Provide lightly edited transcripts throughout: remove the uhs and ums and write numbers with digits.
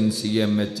NCMH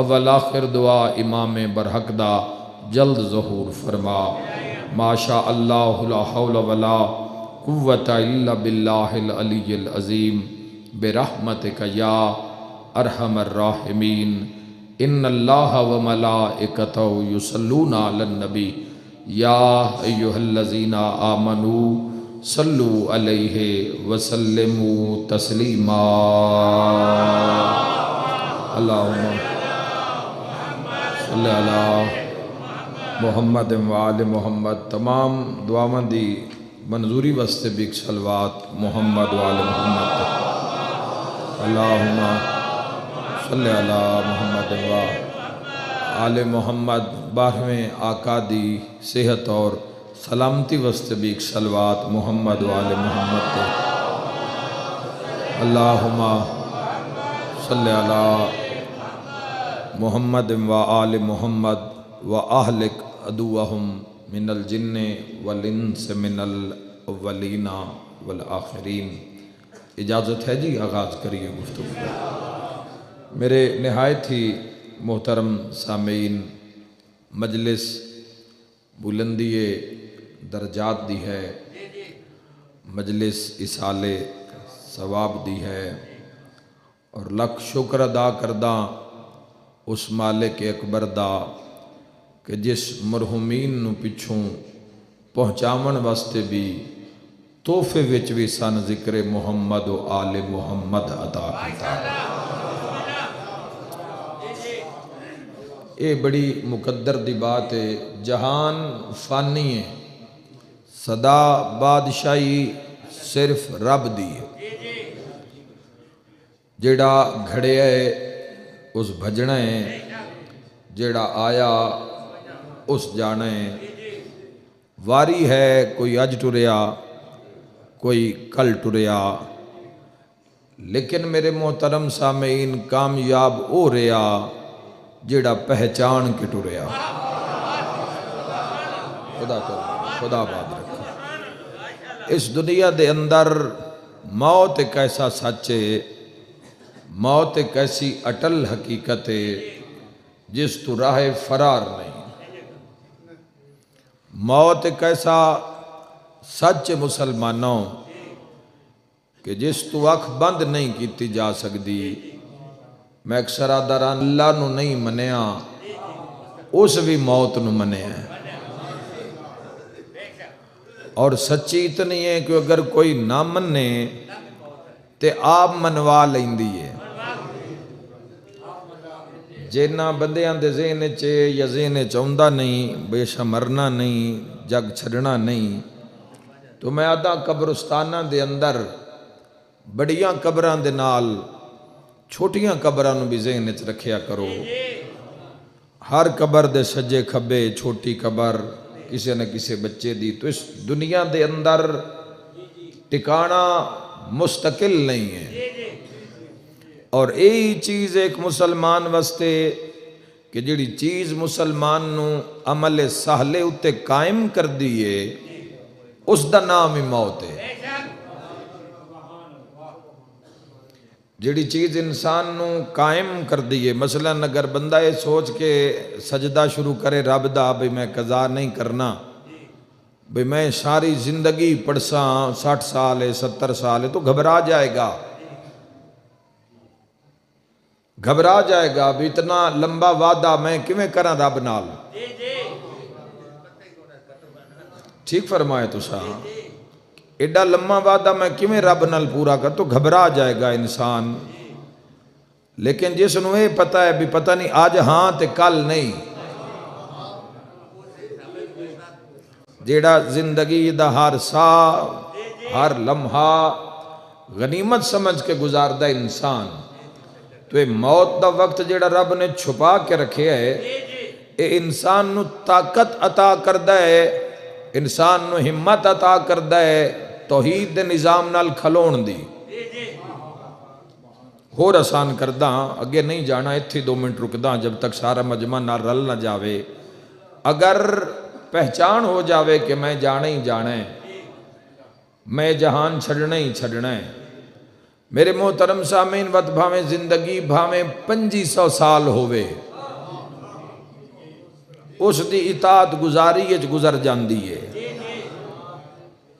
اول آخر دعا امام برحق دا جلد ظہور فرما ما شاء اللہ لا حول ولا قوت الا باللہ العلی العظیم برحمتک یا ارحم الراحمین ان اللہ و ملائکتہ یصلون علی النبی یا ایہا الذین آمنوا صلو علیہ وسلموا تسلیما اللہم صلی علی محمد و آل محمد. تمام دعاواں دی منظوری واسطے بھی صلوات محمد و آل محمد. اللہم صلی علی محمد و آل محمد. 12ویں آقا دی صحت اور سلامتی واسطے بھی صلوات محمد و آل محمد. اللہم صلی علی محمد و آل محمد و اہلک عدوہم من الجن والانس من الاولین والآخرین. اجازت ہے جی آغاز کریے گفتگو. میرے نہایت ہی محترم سامعین، مجلس بلندی درجات دی ہے، مجلس اصال ثواب دی ہے، اور لکھ شکر ادا کردہ اس مالک اکبر دا کہ جس مرحومین نو پچھوں پہنچاون واسطے بھی تحفے وچ بھی سن ذکر محمد و آل محمد عطا کیتا. یہ بڑی مقدر دی بات ہے. جہان فانی ہے، صدا بادشاہی صرف رب دی ہے. جیڑا گھڑیا ہے اس بھجنا ہے، جیڑا آیا اس جانا ہے. واری ہے کوئی اج ٹریا کوئی کل ٹریا، لیکن میرے محترم سامعین کامیاب ہو رہا جیڑا پہچان کے ٹریا. خدا باد رکھا. اس دنیا دے اندر موت ایک ایسا سچ ہے، موت ایک ایسی اٹل حقیقت ہے جس تو راہ فرار نہیں. موت ایک ایسا سچ مسلمانوں کہ جس تو اکھ بند نہیں کیتی جا سکتی. میں اکثر آدھران اللہ نو نہیں منیا، اس بھی موت نو منیا ہے. اور سچی اتنی ہے کہ اگر کوئی نہ منے تے آپ منوا لیندی ہے. جینا بندیاں دے ذہن چے یا ذہن چاہندہ نہیں بے شا مرنا نہیں جگ چھڑنا نہیں، تو میں آدھا قبرستانہ دے اندر بڑیاں قبران دے نال چھوٹیاں قبران بھی ذہن چ رکھیا کرو. ہر قبر دے سجے کھبے چھوٹی قبر کسی نہ کسی بچے دی. تو اس دنیا دے اندر ٹکانا مستقل نہیں ہے. اور یہی چیز ایک مسلمان واسطے کہ جڑی چیز مسلمان نو عمل سہلے اتے قائم کر دیئے اس دا نام ہی موت ہے. جڑی چیز انسان نو قائم کر دیئے، مثلا اگر بندہ یہ سوچ کے سجدہ شروع کرے رب دا بھئی میں قضا نہیں کرنا، بھئی میں ساری زندگی پڑساں 60 سال ہے 70 سال ہے، تو گھبرا جائے گا. گھبرا جائے گا بھی اتنا لمبا وعدہ میں کیویں کراں رب نال. ٹھیک فرمائے تو ساں ایڈا لمبا وعدہ میں کیویں رب نال پورا کر، تو گھبرا جائے گا انسان. لیکن جس نو یہ پتہ ہے بھی پتہ نہیں آج ہاں تے کل نہیں، جیڑا زندگی دا ہر سا ہر لمحہ غنیمت سمجھ کے گزاردہ انسان، تو یہ موت دا وقت جیڑا رب نے چھپا کے رکھے ہے، یہ انسان نو طاقت عطا کردہ ہے، انسان نو ہمت عطا کردہ ہے توحید دے نظام نال کھلون دی. اور آسان کردہ اگے نہیں جانا، اتھی 2 منٹ رکدہ جب تک سارا مجمع نہ رل نہ جاوے. اگر پہچان ہو جاوے کہ میں جانا ہی جانا ہے، میں جہان چھڑنا ہی چھڑنا ہے. میرے محترم سامعین، وقت بھاویں زندگی بھاویں 2500 سال ہوئے، اس دی اطاعت گزاری گزر جاندی ہے۔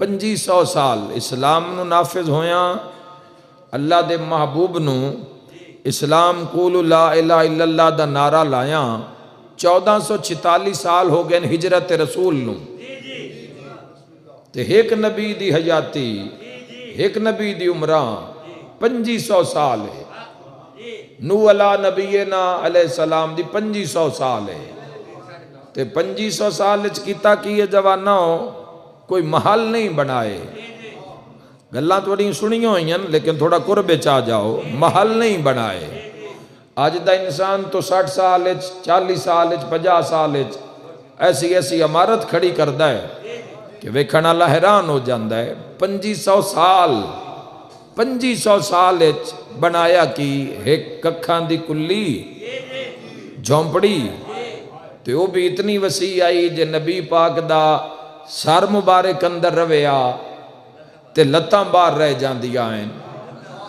2500 سال اسلام نو نافذ ہویا، اللہ دے محبوب نو اسلام قولوا لا الہ الا اللہ دا نعرہ لایا، 1446 سال ہو گئے ہجرت رسول نو، تے ایک نبی دی حیاتی، ایک نبی دی عمرہ 2500 سال ہے۔ نو علیہ نبینا علیہ السلام دی 2500 سال ہے، تے 2500 سال اچ کیتا کی ہے جوانوں، کوئی محل نہیں بنائے۔ گلاں تھوڑی سنیوں ہوئی ہیں لیکن تھوڑا قربے چاہ جاؤ، محل نہیں بنائے۔ آج دا انسان تو 60 سال 40 سال 50 سال ایسی ایسی عمارت کھڑی کردا ہے کہ ویکھن والا حیران ہو جاندا ہے۔ 2500 سال بنایا کی ایک ککھاں دی کلی جھونپڑی، تے وہ بھی اتنی وسیع آئی جے نبی پاک دا سر مبارک اندر رویا تے لتاں باہر رہ جاندیاں ہیں،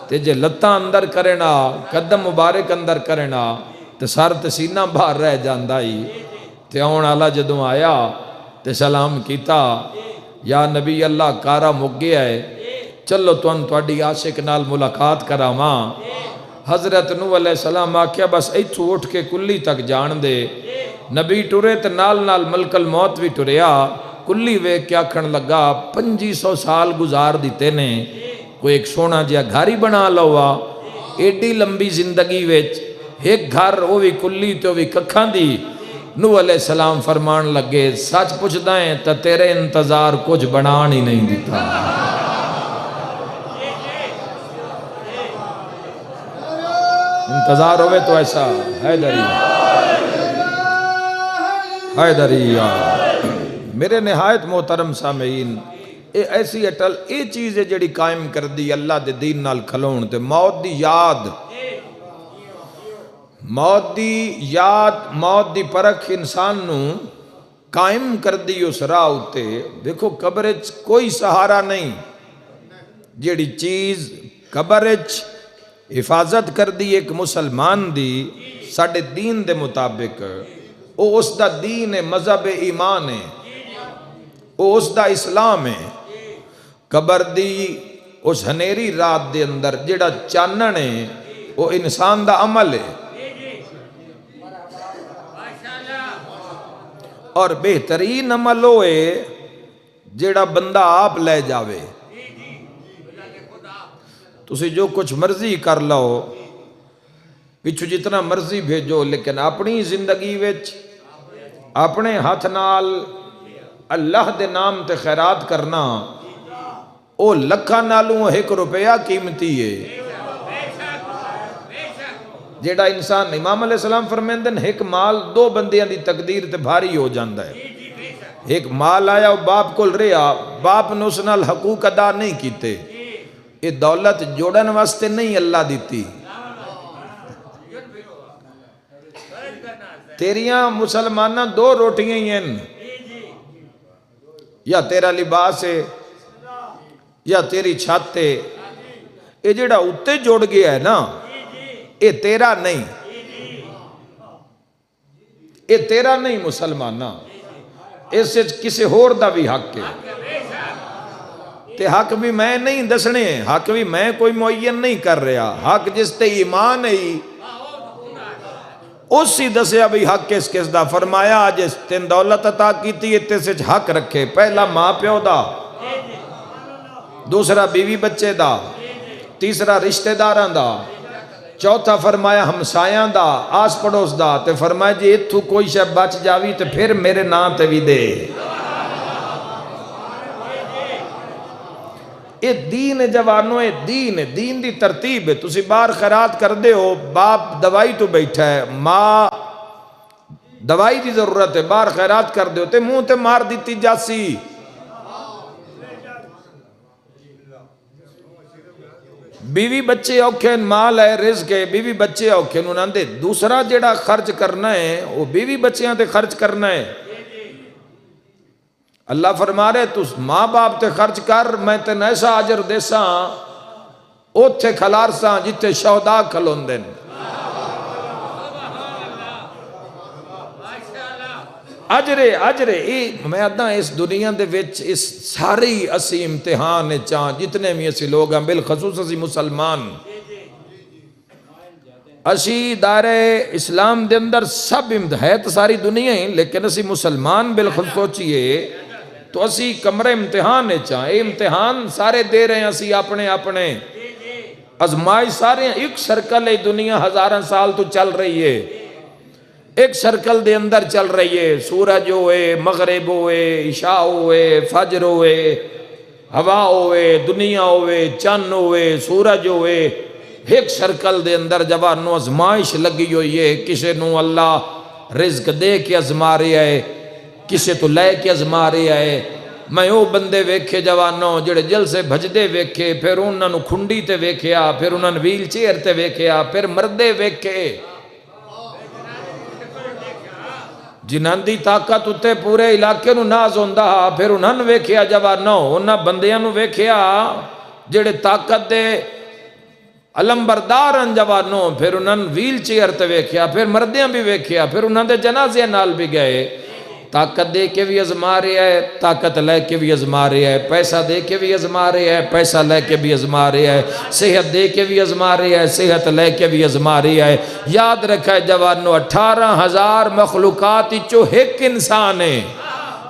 تے جے لتاں اندر کرنا قدم مبارک اندر کرنا تے سر تے سینہ باہر رہ جاندا ہی۔ تے آن والا جدوں آیا تے سلام کیتا، یا نبی اللہ کارا مک گیا ہے، چلو تواڈی عاشق نال ملاقات کراواں۔ حضرت نوح علیہ السلام آکھیا بس ایتھوں اٹھ کے کلی تک جان دے۔ نبی ٹرے تے نال نال ملک الموت بھی ٹریا، کلی ویکھ کے آکھن لگا 2500 سال گزار دیتے نے، کوئی ایک سونا جہا گھر ہی بنا لوا، ایڈی لمبی زندگی وچ ایک گھر وہ بھی کلی تے وہ بھی ککھاں دی۔ نوح علیہ السلام فرمان لگے سچ پوچھدا ہے تے تیرے انتظار کچھ بنان ہی نہیں دیتا۔ انتظار ہوئے تو ایسا حیدری میرے نہایت محترم سامعین، اے ایسی اٹل اے چیز ہے جڑی قائم کر دی اللہ دے دین نال کھلون تے موت دی یاد، موت دی پرکھ انسان نو قائم کر دی اس راہ اتے۔ دیکھو قبرچ کوئی سہارا نہیں، جڑی چیز قبرچ حفاظت کر دی ایک مسلمان دی ساڑھے دین دے مطابق، او اس دا دین ہے، مذہب ایمان ہے، او اس دا اسلام ہے۔ قبر دی اس ہنیری رات دے اندر جڑا چانن ہے وہ انسان دا عمل ہے، اور بہترین عمل ہوئے جڑا بندہ آپ لے جاوے۔ تسی جو کچھ مرضی کر لو، پچھو جتنا مرضی بھیجو، لیکن اپنی زندگی وچ اپنے ہاتھ نال اللہ دے نام تے خیرات کرنا، او لکھاں نالوں 1 روپیہ قیمتی ہے۔ جیڑا انسان امام علیہ السلام فرمیندن ایک مال 2 بندیاں دی تقدیر تے بھاری ہو جاندہ ہے۔ ایک مال آیا وہ باپ کول رہا، باپ نے اس نال حقوق ادا نہیں کیتے، یہ دولت جوڑن واسطے نہیں اللہ دیتی۔ تیریاں مسلمانہ 2 روٹیاں ہیں، یا تیرا لباس ہے یا تیری چھت ہے، یہ جڑا اتے جوڑ گیا ہے نا، یہ تیرا نہیں، یہ تیرا نہیں مسلمانہ، اس سے کسی ہور دا بھی حق ہے، تے حق بھی میں نہیں دسنے، حق بھی میں کوئی معین نہیں کر رہا، حق جس تے ایمان ہے اسی دسیا بھی حق کس دا۔ فرمایا جس تین دولت عطا کیتی ہے سے حق رکھے، پہلا ماں پیو دا، دوسرا بیوی بچے دا، تیسرا رشتہ داران دا، چوتھا فرمایا ہمسایاں دا، آس پڑوس دا، تے فرمایا جی اتھو کوئی شے بچ جاوی تے پھر میرے نام تے بھی دے۔ یہ دین جوانوں، یہ دین دی ترتیب ہے۔ تسی باہر خیرات کر دے ہو، باپ دوائی تو بیٹھا ہے، ماں دوائی دی ضرورت ہے، باہر خیرات کر دے ہو تے منہ تے مار دیتی جاسی۔ بیوی بچے اوکھے، مال ہے، رزق ہے، بیوی بچے اوکھے، انہوں نے دوسرا جڑا خرچ کرنا ہے وہ بیوی بچیاں تے خرچ کرنا ہے۔ اللہ فرما رہے تو ماں باپ تے خرچ کر، میں تے ایسا اجر دیساں اوتھے کھلارساں جتے شہداء کھلوندن۔ اجر میں ادھا اس دنیا دے وچ اس ساری اسی امتحان چاں جتنے بھی اسی لوگ ہیں بالخصوص اسی مسلمان اسی دائرے اسلام دے اندر سب ہے تو ساری دنیا ہی لیکن اسی مسلمان بالخصوص سوچئے تو اسی کمرے امتحان چاں اے امتحان سارے دے رہے ہیں اسی اپنے ازمائی سارے ہیں ایک سرکل ہے دنیا ہزاراں سال تو چل رہی ہے ایک سرکل دے اندر چل رہی ہے سورج ہوئے مغرب ہوئے عشاء ہوئے فجر ہوئے ہوا ہوئے دنیا ہوئے چند ہوئے سورج ہوئے ایک سرکل دے اندر جوانوں ازمائش لگی ہوئی ہے کسے نو اللہ رزق دے کے ازما رہا ہے کسے تو لے کے ازما رہا ہے میں او بندے ویکھے جوانوں جڑے جل سے بھجدے ویکھے پھر انہاں نو کھنڈی تے ویکھیا پھر انہاں نو ویل چیئر تے ویکھیا پھر مردے ویکھے جنہاں دی طاقت اتے پورے علاقے نو ناز ہوندا پھر انہاں نو ویکھیا جوانوں انہاں بندیاں نو ویکھیا جڑے طاقت دے علم بردار ہیں جوانوں پھر انہاں نے ویل چیئر تے ویکھیا پھر مردیاں بھی ویکھیا پھر انہاں دے جنازے نال بھی گئے طاقت دے کے بھی ازما رہا ہے طاقت لے کے بھی ازما رہا ہے پیسہ دے کے بھی ازما رہا ہے پیسہ لے کے بھی ازما رہا ہے صحت دے کے بھی ازما رہا ہے صحت لے کے بھی ازما رہا ہے یاد رکھا ہے جوانوں 18,000 مخلوقات چو ایک انسان ہے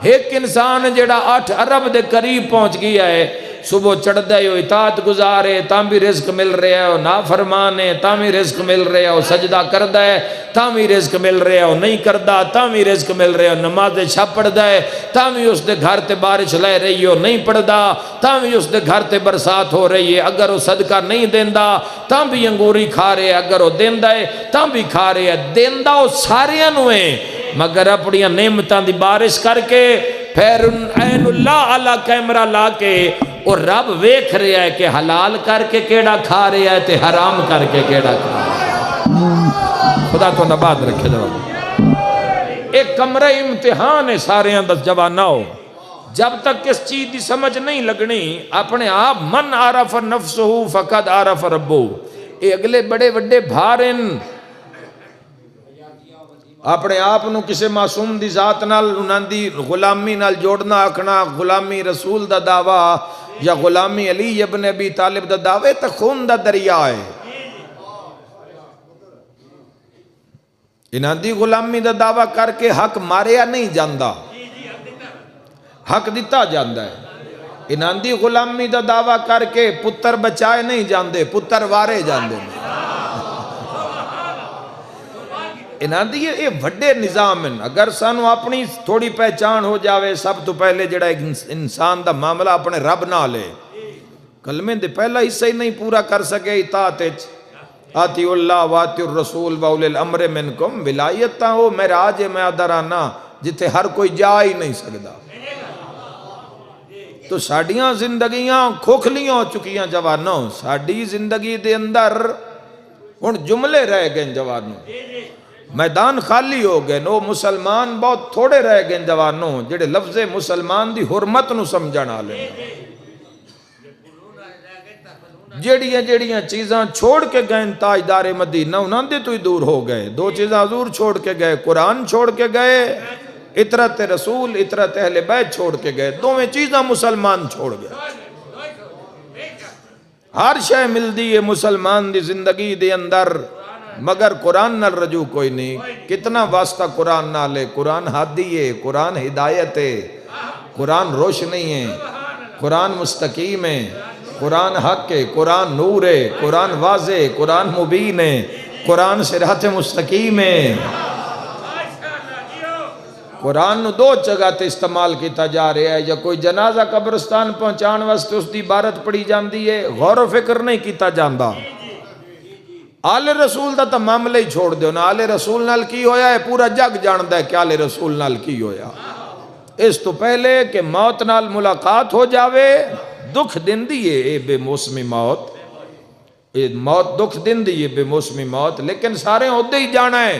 ایک انسان جڑا 8 ارب دے قریب پہنچ گیا ہے صبح چڑھ دے ہو اطاعت گزارے تاں بھی رزق مل رہا ہو نافرمان ہے تاں بھی رزق مل رہا ہو سجدہ کر دے تاں بھی رزق مل رہا ہو نہیں کردہ تاں بھی رزق مل رہا ہو نماز چھپ پڑھ دے تاں بھی اس دے گھر تے بارش لے رہی ہو نہیں پڑھ دا تاں بھی اس دے گھر تے برسات ہو رہی ہے اگر وہ صدقہ نہیں دیندہ تاں بھی انگوری کھا رہے اگر وہ دیندہ ہے تاں بھی کھا رہے دیندہ وہ سارے انویں مگر اپنی نعمتاں دی بارش کر کے پھر عین اللہ علی کیمرہ لا کے اور رب ویکھ رہا ہے کہ حلال کر کے کیڑا کھا رہا ہے تے حرام کر کے کیڑا کھا رہا ہے خدا تو نباد رکھے جواب ایک کمرہ امتحان ہے سارے اندر جوانہ ہو جب تک کس چیز دی سمجھ نہیں لگنی اپنے آپ من عرف نفسہ فقد عرف ربو اے اگلے بڑے بڑے بھارن اپنے آپ نو کسے معصوم دی ذات نال انہاں دی غلامی نال جوڑنا آکھنا غلامی رسول دا دعویٰ یا غلامی علی ابن ابی طالب دا دعوے تا خون دا دریا ہے انہاں دی غلامی دا دعویٰ کر کے حق ماریا نہیں جاندہ حق دیتا جاندہ ہے انہاں دی غلامی دا دعویٰ کر کے پتر بچائے نہیں جاندے پتر وارے جاندے نہیں انہاں دی یہ بڑے نظام ہیں اگر سانو اپنی تھوڑی پہچان ہو جاوے سب تو پہلے جڑا انسان دا معاملہ اپنے رب نہ لے کلمے دے پہلا حصہ ہی نہیں پورا کر سکے اطاعت آتی اللہ واتی الرسول واولی الامر منکم ولایت تا ہو معراج میں ادرانا جتے ہر کوئی جا ہی نہیں سکدا تو ساڑیاں زندگیاں کھوکھلیاں ہو چکیاں جوانوں ساڑی زندگی دے اندر ان جملے رہ گئے جوانوں میدان خالی ہو گئے نو مسلمان بہت تھوڑے رہ گئے جوانوں جڑے لفظ مسلمان دی حرمت نو سمجھنا لیں جڑیاں چیزاں چھوڑ کے گئے تاجدار مدینہ انہاں دے تو ہی دور ہو گئے دو چیزاں حضور چھوڑ کے گئے قرآن چھوڑ کے گئے اطرت رسول اطرت اہل بیت چھوڑ کے گئے دوویں چیزاں مسلمان چھوڑ گئے ہر شے مل دی ہے مسلمان دی زندگی دے اندر مگر قرآن نال رجوع کوئی نہیں کتنا واسطہ قرآن نالے قرآن ہادی ہے قرآن ہدایت ہے قرآن روشنی ہے قرآن مستقیم ہے قرآن حق ہے قرآن نور ہے قرآن واضح قرآن مبین ہے قرآن صراط مستقیم ہے قرآن نو دو جگہ تے استعمال کیتا جا رہا ہے یا کوئی جنازہ قبرستان پہنچان واسطے اس دی عبارت پڑھی جاندی ہے غور و فکر نہیں کیتا جاندہ آل رسول دا تا معاملہ ہی چھوڑ دیو نا آل رسول نال کی ہویا ہے پورا جگ جاندہ ہے کہ آل رسول نال کی ہویا اس تو پہلے کہ موت نال ملاقات ہو جاوے دکھ دن دیئے اے بے موسمی موت موت دکھ دن دیئے بے موسمی موت لیکن سارے عہدے ہی جانا ہے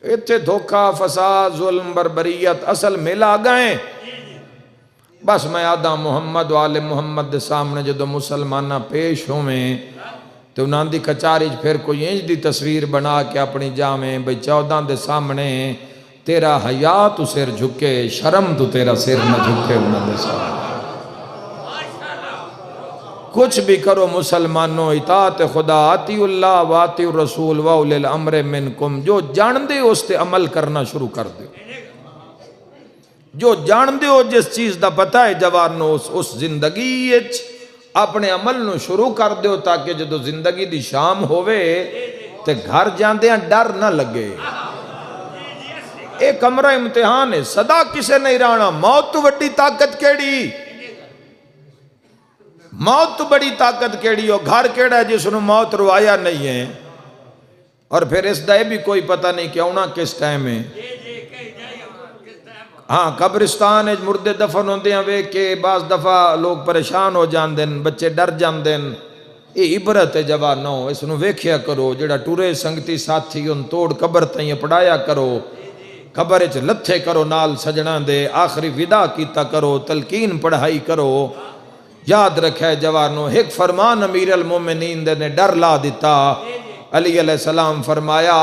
اتھے دھوکہ فساد ظلم بربریت اصل ملا گئے بس میں آدھا محمد و آل محمد دے سامنے جدو مسلمانہ پیش ہوئے تو انہاں دی کچاری پھر کوئی انج دی تصویر بنا کے اپنی جامیں بھئی 14 دے سامنے تیرا حیا تو سر جھکے، شرم تو تیرا سر نہ جھکے انہاں دے سامنے۔ کچھ بھی کرو مسلمانوں، اطاعت خدا، اطیعوا اللہ و اطیعوا الرسول و اولی الامر منکم، جو جان دے اس تے عمل کرنا شروع کر دے، جو جان دے ہو جس چیز دا پتہ ہے جوانو اس زندگی اپنے عمل نو شروع کر دیو، تاکہ جدو زندگی دی شام ہوئے تے گھر جاندے ہیں ڈر نہ لگے۔ ایک کمرہ امتحان ہے، صدا کسے نہیں رانا، موت تو بڑی طاقت کیڑی، موت تو بڑی طاقت کیڑی ہو، گھر کیڑا ہے جس نے موت روایا نہیں ہے، اور پھر اس دائے بھی کوئی پتہ نہیں کہ ہونا کس ٹائم ہے۔ ہاں قبرستان مردے دفن ہوندے ہیں وے کہ بعض دفعہ لوگ پریشان ہو جاندے ہیں، بچے ڈر جاندے ہیں۔ یہ عبرت ہے جوانو، اس نو ویکھیا کرو، جڑا ٹورے سنگتی ساتھی ان توڑ قبر تائیں پڑھایا کرو، قبر اچ لتھے کرو نال سجنا دے، آخری ودا کیتا کرو، تلقین پڑھائی کرو۔ یاد رکھے جوانو، ایک فرمان امیر المومنین دے نے ڈر لا دیتا۔ علی علیہ السلام فرمایا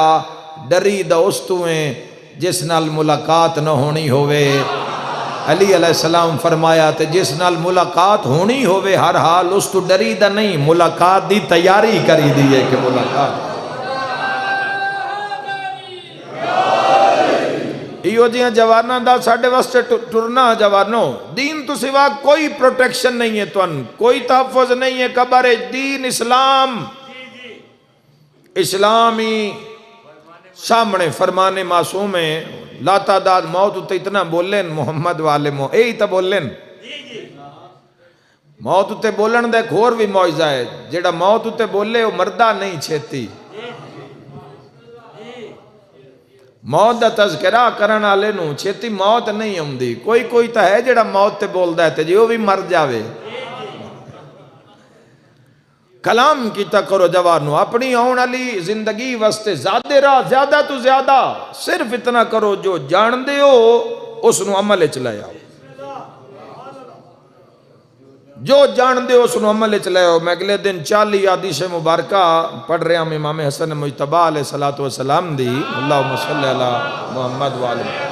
ڈری دا اس تویں جس نال ملاقات نہ ہونی ہوئے۔ علی علیہ السلام فرمایا تے جس نال ملاقات ہونی ہوئے ہر حال اس تو ڈری دا نہیں، ملاقات دی تیاری کری دیئے کہ ملاقات ایو جیاں جواناں دا ساڑھے واسطے ٹرنا جوانوں، دین تو سوا کوئی پروٹیکشن نہیں ہے، تون کوئی تحفظ نہیں ہے، قبر دین اسلام، اسلامی سامنے فرمان معصوم ہے۔ لا تعداد موت تو اتنا بولن محمد والے اے تا بولن موت تے بولن دے کھور بھی معجزہ ہے، جیڑا موت تے بولے وہ مردہ نہیں چھیتی، موت دا تذکرہ کرن والے نو چھیتی موت نہیں ہوندی۔ کوئی تا ہے جیڑا موت تے بولدا ہے تے جی وہ بھی مر جاوے۔ کلام کیتا کرو جوانو، اپنی آن والی زندگی واسطے زیادہ تو زیادہ صرف اتنا کرو جو جان دے ہو اس نو عمل چلایا ہو، جو جان دے ہو اس نو عمل چلایا ہو۔ میں اگلے دن 40 حدیث مبارکہ پڑھ رہا ہوں امام حسن مجتبیٰ علیہ السلام دی، اللہم صلی علی محمد وآلہ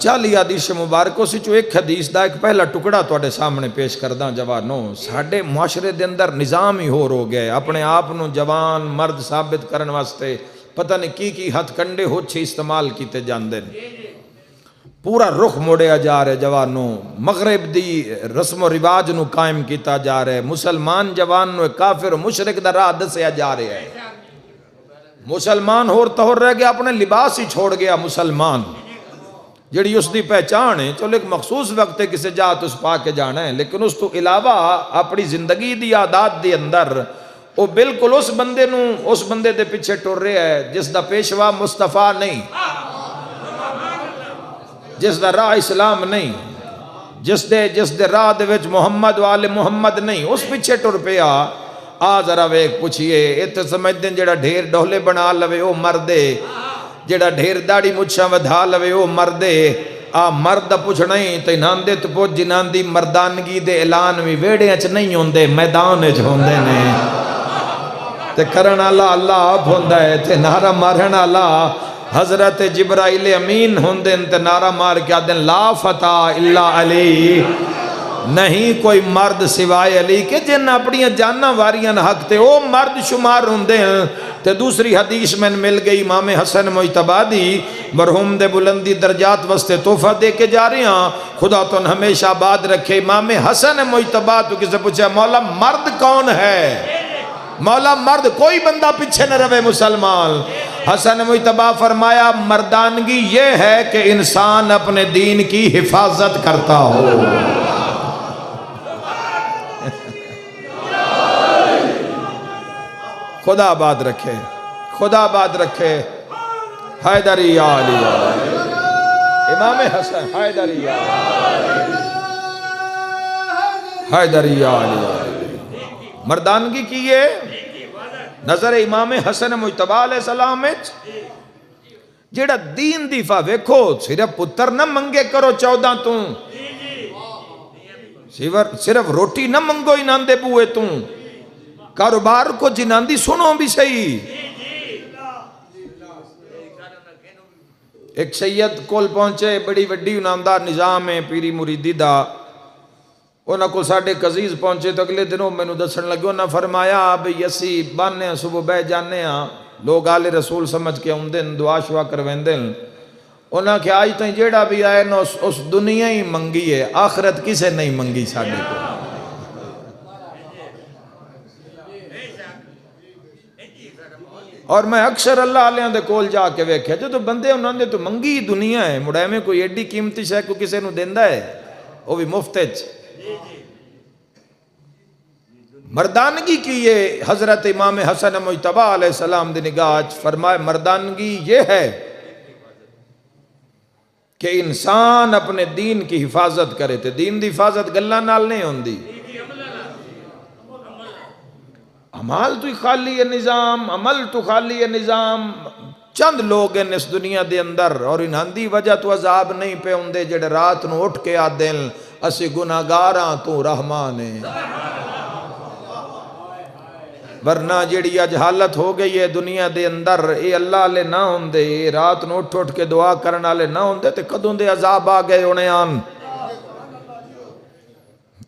40 حدیث مبارکوں سے جو ایک حدیث دا ایک پہلا ٹکڑا توڑے سامنے پیش کردہ جوانوں۔ ساڑھے معاشرے دے اندر نظام ہی ہو گئے، اپنے آپنوں جوان مرد ثابت کرن واسطے پتہ نہیں کی ہتھ کنڈے ہو چھے استعمال کیتے جاندے، پورا رخ موڑیا جا رہے جوانوں، مغرب دی رسم و رواج نو قائم کیتا جا رہے، مسلمان جوان نو کافر و مشرک دا راہ دسیا جا رہے ہیں۔ مسلمان ہور تہور رہ گیا، اپنے لباس ہی چھوڑ گیا مسلمان، جڑی اس دی پہچان ہے، چلو ایک مخصوص وقت ہے کسے جات اس پا کے جانا ہے، لیکن اس تو علاوہ اپنی زندگی دی عادات دی اندر وہ بالکل اس بندے دے پیچھے ٹر رہے ہے جس دا پیشوا مصطفیٰ نہیں، جس دا راہ اسلام نہیں، جس دے راہ دے وچ محمد والے محمد نہیں، اس پیچھے ٹر پیا۔ ذرا ویک پوچھئے اتنے سمجھ دیں جڑا ڈھیر ڈھولے بنا لوے وہ مردے، جڑا ڈھیر داڑی مچھاں ودھا لوے وہ مردے۔ مرد پوچھنا ہی تے ناندے تو پوچھ جنان دی مردانگی دے اعلان بھی ویڑے اچ نہیں ہوندے، میدان اچ ہوندے نے، تے کرن اللہ اللہ آپ ہوندا ہے، تے نعرہ مارن اللہ حضرت جبرائیل امین ہوندے تے نعرہ مار کے آدھیں لا فتح الا علی، نہیں کوئی مرد سوائے علی کے جن اپنی جانا واریاں حق تے او مرد شمار ہوندے ہیں۔ تے دوسری حدیث میں مل گئی امام حسن مجتبیٰ دی، مرحوم دے بلندی درجات واسطے تحفہ دے کے جا رہے ہیں، خدا تو ہمیشہ آباد رکھے۔ امام حسن مجتبیٰ تو کسے پوچھا مولا مرد کون ہے؟ مولا مرد کوئی بندہ پیچھے نہ رہے مسلمان۔ حسن مجتبیٰ فرمایا مردانگی یہ ہے کہ انسان اپنے دین کی حفاظت کرتا ہو۔ خدا آباد رکھے، خدا آباد رکھے۔ حیدری یا علی، امام حسن حیدری یا علی، حیدری یا علی، مردانگی کیے نظر امام حسن مجتبیٰ علیہ السلام جیڑا دین دیفا ویکھو، صرف پتر نہ منگے کرو 14 تو، صرف روٹی نہ منگو انہاں دے بوئے توں، کاروبار کو جنہاں دی سنو بھی صحیح۔ ایک سید کول پہنچے، بڑی وڈی انہاں دا نظام ہے پیری مریدی دا، انہاں کو ساڑھے قزیز پہنچے تو اگلے دنوں میں نو دسن لگے، انہاں فرمایا بھئی اسی بانے ہیں صبح بہ جانے ہیں، لوگ آل رسول سمجھ کے اوندن دعا شوا کرویندن، انہاں کہ آج تائیں جیڑا بھی آئے نا اس دنیا ہی منگی ہے، آخرت کسے نہیں منگی ساڑھے کو۔ اور میں اکثر اللہ علیہ دے کول جا کے ویکھیا جو تو بندے انہوں نے تو منگی دنیا ہے، مڑے میں کوئی ایڈی قیمتی شے کو کسے نو دیندہ ہے، وہ بھی مفتج۔ مردانگی کی یہ حضرت امام حسن مجتبی علیہ السلام دی نگاہ فرمائے مردانگی یہ ہے کہ انسان اپنے دین کی حفاظت کرے تھے، دین دی حفاظت گلہ نال نہیں ہوندی، عمال تو خالی ہے نظام، عمل تو خالی ہے نظام، چند لوگ ہیں اس دنیا دے اندر اور انہاں دی وجہ تو عذاب نہیں پہ ہوندے جڑے رات نو اٹھ کے آدھیں اسی گناہگاراں تو رحمان ہے، ورنہ جڑی اج حالت ہو گئی ہے دنیا دے اندر، اے اللہ لے نہ ہوندے، اے رات نو اٹھ کے دعا کرنا لے نہ ہوندے تے کدوں دے عذاب آ گئے ہونے آن۔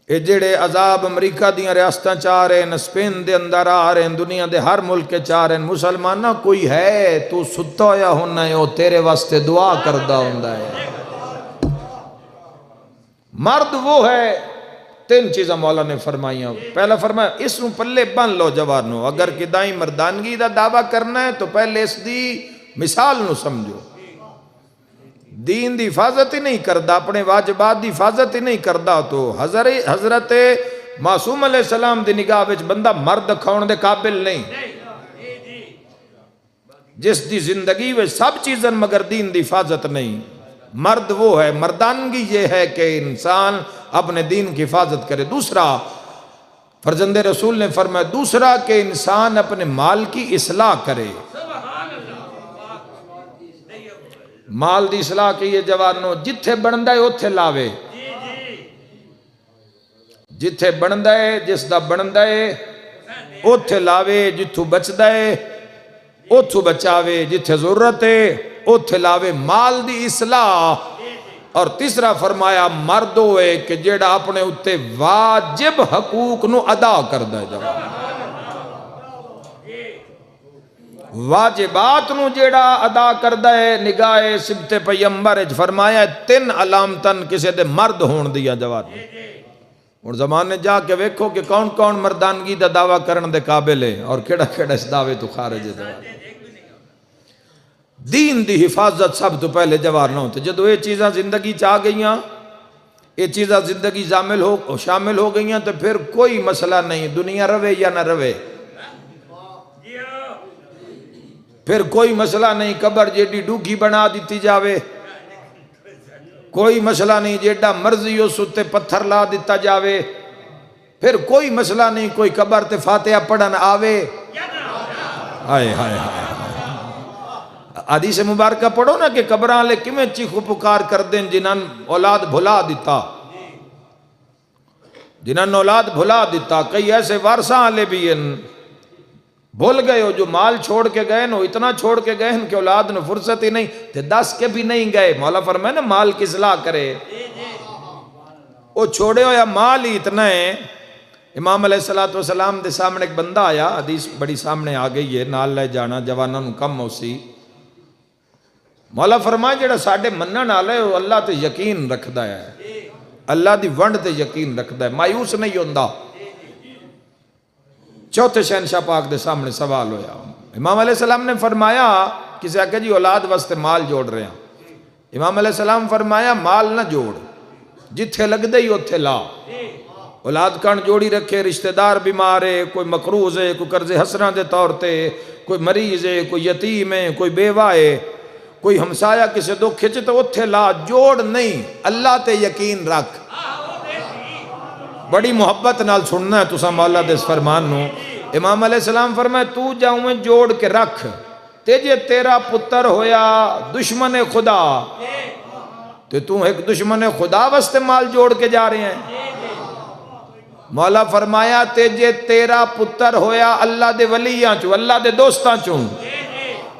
اے جڑے عذاب امریکہ دیاں ریاستاں چاہ رہے ہیں، اسپین دے اندر آ رہے ہیں، دنیا دے ہر ملک کے چاہ رہے ہیں، مسلمانہ کوئی ہے تو ستا ہویا ہونا ہے، وہ تیرے واسطے دعا کردہ ہوندہ ہے۔ مرد وہ ہے، تین چیزیں مولا نے فرمائیاں، پہلا فرمایا اس نو پلے بن لو جوانو، اگر کدائیں مردانگی دا دعویٰ کرنا ہے تو پہلے اس دی مثال نو سمجھو، دین دی حفاظت ہی نہیں کردہ، اپنے واجبات دی حفاظت ہی نہیں کردہ تو حضرت معصوم علیہ السلام دی نگاہ وچ بندہ مرد کھاؤن دے قابل نہیں، جس دی زندگی وچ سب چیزیں مگر دین دی حفاظت نہیں، مرد وہ ہے، مردانگی یہ ہے کہ انسان اپنے دین کی حفاظت کرے۔ دوسرا فرزند رسول نے فرمایا دوسرا کہ انسان اپنے مال کی اصلاح کرے، مال دی اصلاح کی یہ جوانو جتھے بندہ ہے اتھے لاوے، جتھے بندہ ہے جس دا بندہ ہے اتھے لاوے، جتھو بچدہ ہے اتھو بچاوے، جتھے ضرورت ہے اتھے لاوے، مال دی اصلاح۔ اور تیسرا فرمایا مرد ہوئے کہ جیڑا اپنے اتے واجب حقوق نو ادا کردہ ہے، جوان واجبات نو جیڑا ادا کردہ ہے، نگاہ سبت پیمبر فرمایا تین علامتن کسے دے مرد ہون دیا جوان۔ اور زمانے جا کے ویکھو کہ کون کون مردانگی دا دعویٰ کرن دے قابل ہے اور کیڑا کیڑا اس دعوے تو خارج ہے جوان۔ دین دی حفاظت سب تو پہلے جوار نہ ہوتے، جدو یہ چیزاں زندگی چاہ گئیاں، یہ چیزاں زندگی شامل ہو گئیاں تو پھر کوئی مسئلہ نہیں، دنیا روے یا نہ روے، پھر کوئی مسئلہ نہیں، قبر جیڈی ڈوگی بنا دیتی جاوے، کوئی مسئلہ نہیں، جیڈا مرضی ہو ستے پتھر لا دیتا جاوے، پھر کوئی مسئلہ نہیں، کوئی قبر تے فاتحہ پڑھن آوے، ہائے ہائے ہائے حدیث مبارکہ پڑھو نا کہ قبران لے کمیں چیخو پکار کر دیں جنہاں اولاد بھلا دیتا، جنہاں اولاد بھلا دیتا، کئی ایسے وارثاں لے بھی ان بھول گئے ہو جو مال چھوڑ کے گئے نو، اتنا چھوڑ کے گئے کہ اولاد نے فرصت ہی نہیں تے 10 کے بھی نہیں گئے، مولا فرمائے نا مال کی اصلاح کرے، وہ چھوڑے ہو یا مال ہی اتنا ہے۔ امام علیہ السلام دے سامنے ایک بندہ آیا، حدیث بڑی سامنے آ گئی ہے، نال لے جانا جوانوں نو کم ہو سی، مولا فرمائے جڑا ساڑھے منن آلے ہو اللہ تے یقین رکھدا ہے، اللہ دی ونڈ تے یقین رکھدا ہے، مایوس نہیں ہوندہ۔ چوتھے شہنشاہ پاک دے سامنے سوال ہویا، امام علیہ السلام نے فرمایا کسی آکے جی اولاد واسطے مال جوڑ رہے ہیں، امام علیہ السلام فرمایا مال نہ جوڑ، جتھے لگ دے ہی اتھے لا، اولاد کان جوڑی رکھے، رشتہ دار بیمار ہے، کوئی مقروض ہے، کوئی قرض حسنہ دے طور تے، کوئی مریض ہے، کوئی یتیم ہے، کوئی بیوہ ہے، کوئی ہمسایہ کسے دو کھچے تو اتھے لا، جوڑ نہیں، اللہ تے یقین رکھ۔ بڑی محبت نال سننا ہے تسا مولا دے اس فرمان نو، امام علیہ السلام فرمائے تو جاؤں میں جوڑ کے رکھ، تیجے تیرا پتر ہویا دشمن خدا، تو ایک دشمن خدا واسطے مال جوڑ کے جا رہے ہیں، مولا فرمایا تے جے تیرا پتر ہویا اللہ دے ولیاں چوں، اللہ دے دوستاں چوں،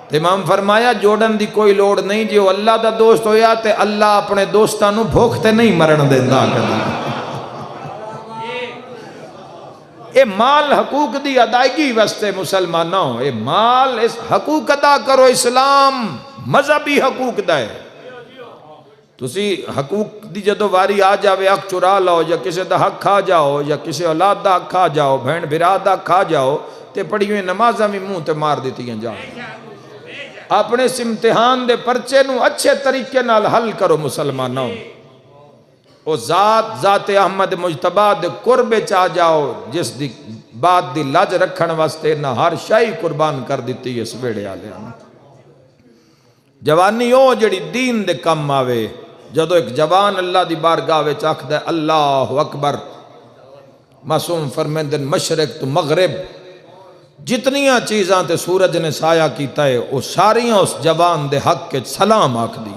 تے امام فرمایا جوڑن دی کوئی لوڑ نہیں، جے وہ اللہ دا دوست ہویا تے اللہ اپنے دوستاں نو بھوک تے نہیں مرن دیندا کدی۔ اے مال حقوق دی ادائیگی واسطے مسلمانوں، اے مال اس حقوق ادا کرو، اسلام مذہبی حقوق دا ہے۔ تسی حقوق دی جدو واری آ جاوے حق چرا لاؤ، یا کسی دا حق کھا جاؤ، یا کسی اولاد دا حق کھا جاؤ، بہن بھرا دا حق کھا جاؤ، تے پڑھی ہوئی نمازاں بھی منہ تے مار دیتی ہیں جاؤ۔ اپنے اس امتحان دے پرچے نو اچھے طریقے نال حل کرو مسلمانوں۔ او ذات احمد مجتبی دے قرب چاہ جاؤ، جس دی بات دی لاج رکھن واسطے نہ ہر شائی قربان کر دیتی ہے اس ویڑے آلے ہم۔ جوانی او جڑی دین دے کم آوے، جدو ایک جوان اللہ دی بارگاہ وچ آکھدا ہے اللہ اکبر، معصوم فرمیندن مشرق تو مغرب جتنیاں چیزاں تے سورج نے سایہ کیتا ہے وہ ساریاں اس جوان دے حق کے سلام آکھ دی۔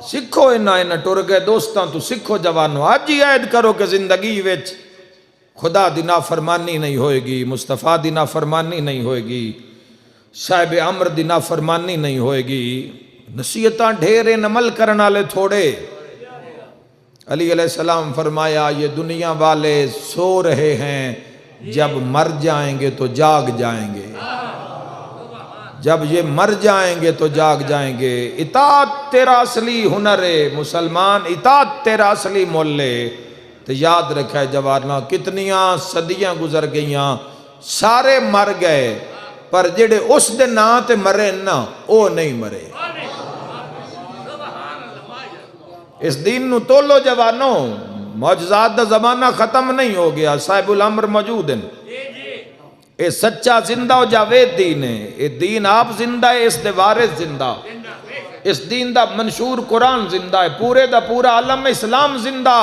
سکھو انہاں ٹر گئے دوستاں تو سکھو جوانوں، آج ہی عید کرو کہ زندگی وچ خدا دی نافرمانی نہیں ہوئے گی، مصطفیٰ دی نافرمانی نہیں ہوئے گی، صاحب امر دی نافرمانی نہیں ہوئے گی۔ نصیحتاں ڈھیرے عمل کرنا لے تھوڑے۔ علی علیہ السلام فرمایا یہ دنیا والے سو رہے ہیں، جب مر جائیں گے تو جاگ جائیں گے، جب یہ مر جائیں گے تو جاگ جائیں گے۔ اطاعت تیرا اصلی ہنر ہے مسلمان، اطاعت تیرا اصلی مول ہے۔ تو یاد رکھے جواناں، کتنیاں صدیاں گزر گئیاں، سارے مر گئے، پر جڑے اس دے نا تے مرے نا او نہیں مرے۔ اس دین نو تولو جوانوں، معجزات دا زمانہ ختم نہیں ہو گیا، صاحب الامر موجود ہیں۔ اے سچا زندہ و جاوید دین ہے، اے دین آپ زندہ ہے، اس دے وارث زندہ، اس دین دا منشور قرآن زندہ ہے، پورے دا پورا عالم اسلام زندہ۔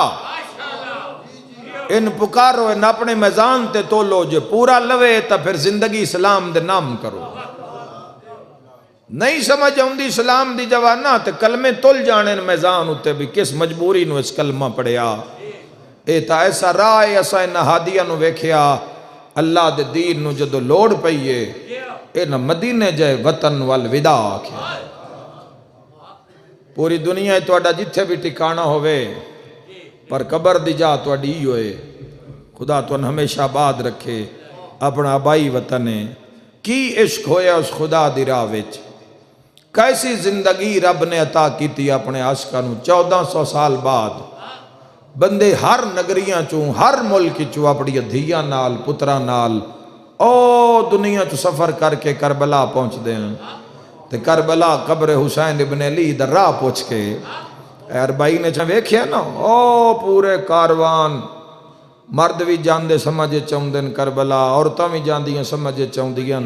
ان پکارو، ان اپنے میزان تے تولو، جو پورا لوے تا پھر زندگی اسلام دے نام کرو۔ نہیں سمجھ ہوندی اسلام دی جوانا تے کلمے تل جانے میزان ہوتے بھی کس مجبوری نو اس کلمہ پڑھیا۔ اے تا ایسا رائے ایسا انہا ہادیہ نو ویکھیا، اللہ دے دین نو جدو لوڑ پئیے، اے نہ مدینے جائے وطن والوداع کیا۔ پوری دنیا توڑا جتھے بھی ٹکانا ہوئے، پر قبر دی جا توڑی ہی ہوئے، خدا تو ہمیشہ آباد رکھے اپنا آبائی وطن ہے۔ کی عشق ہویا اس خدا دی راہ وچ، کیسی زندگی رب نے عطا کی تھی اپنے عاشقاں نو۔ 1400 سال بعد بندے ہر نگریاں چوں، ہر ملک چوں اپنی دھیاں نال پتراں نال او دنیا چوں سفر کر کے کربلا پہنچ دے ہیں۔ تے کربلا قبر حسین ابن علی در راہ پوچھ کے اربائی نے چاہے ویکھیا نا، او پورے کاروان، مرد بھی جاندے سمجھے چاہندن کربلا، عورتاں بھی جاندیاں سمجھے چاہندیاں،